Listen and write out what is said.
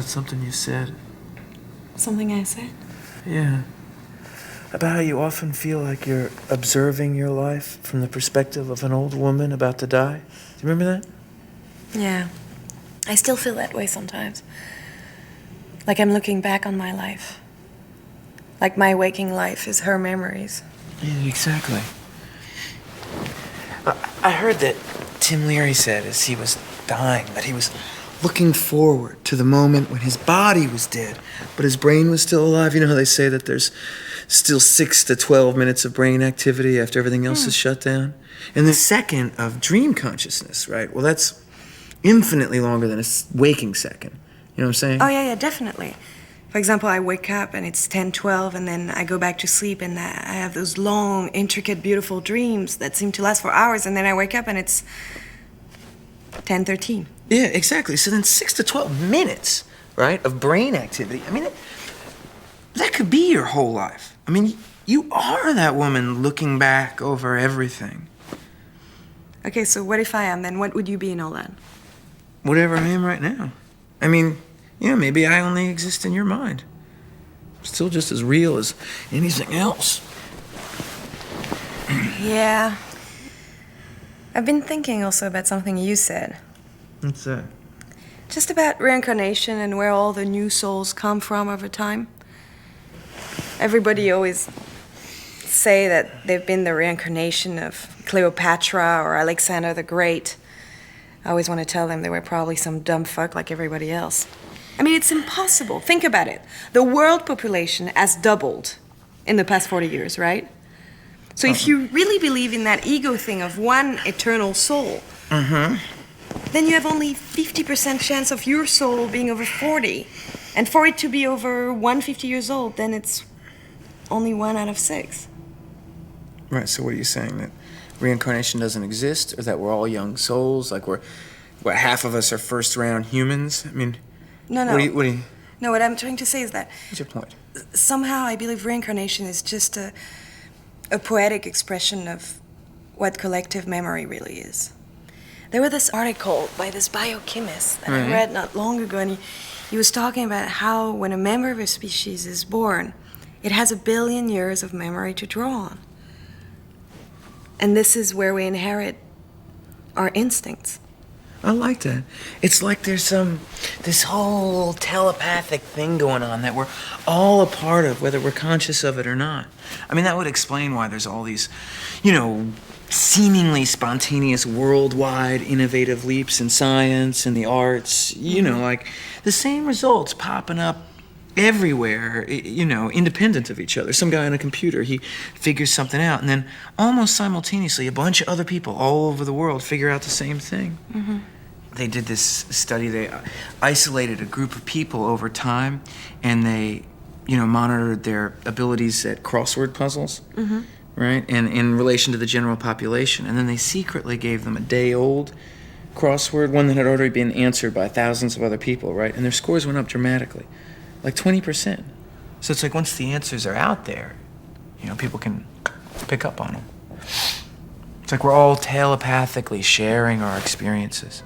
something you said. Something I said? Yeah. About how you often feel like you're observing your life from the perspective of an old woman about to die. Do you remember that? Yeah. I still feel that way sometimes. Like I'm looking back on my life. Like my waking life is her memories. Yeah, exactly. I heard that Tim Leary said as he was dying that he was looking forward to the moment when his body was dead, but his brain was still alive. You know how they say that there's still 6 to 12 minutes of brain activity after everything else is shut down? And the second of dream consciousness, right? Well, that's infinitely longer than a waking second. You know what I'm saying? Oh, yeah, definitely. For example, I wake up and it's 10:12, and then I go back to sleep, and I have those long, intricate, beautiful dreams that seem to last for hours, and then I wake up and it's 10:13. Yeah, exactly. So then 6 to 12 minutes, right, of brain activity. I mean, that could be your whole life. I mean, you are that woman looking back over everything. Okay, so what if I am, then? What would you be in all that? Whatever I am right now. I mean, yeah, maybe I only exist in your mind. Still just as real as anything else. Yeah. I've been thinking also about something you said. What's that? Just about reincarnation and where all the new souls come from over time. Everybody always say that they've been the reincarnation of Cleopatra or Alexander the Great. I always want to tell them they were probably some dumb fuck like everybody else. I mean, it's impossible. Think about it. The world population has doubled in the past 40 years, right? So if you really believe in that ego thing of one eternal soul, then you have only 50% chance of your soul being over 40. And for it to be over 150 years old, then it's only 1 out of 6. Right, so what are you saying? That reincarnation doesn't exist? Or that we're all young souls? Like half of us are first-round humans? I mean... No. What do you... No, what I'm trying to say is that... What's your point? Somehow I believe reincarnation is just a poetic expression of what collective memory really is. There was this article by this biochemist that I read not long ago, and he was talking about how when a member of a species is born, it has 1 billion years of memory to draw on. And this is where we inherit our instincts. I like that. It's like there's this whole telepathic thing going on that we're all a part of, whether we're conscious of it or not. I mean, that would explain why there's all these, seemingly spontaneous worldwide innovative leaps in science and the arts, like the same results popping up everywhere, independent of each other. Some guy on a computer, he figures something out, and then almost simultaneously, a bunch of other people all over the world figure out the same thing. They did this study. They isolated a group of people over time, and they, monitored their abilities at crossword puzzles, right? And in relation to the general population. And then they secretly gave them a day-old crossword, one that had already been answered by thousands of other people, right? And their scores went up dramatically, like 20%. So it's like once the answers are out there, people can pick up on them. It's like we're all telepathically sharing our experiences.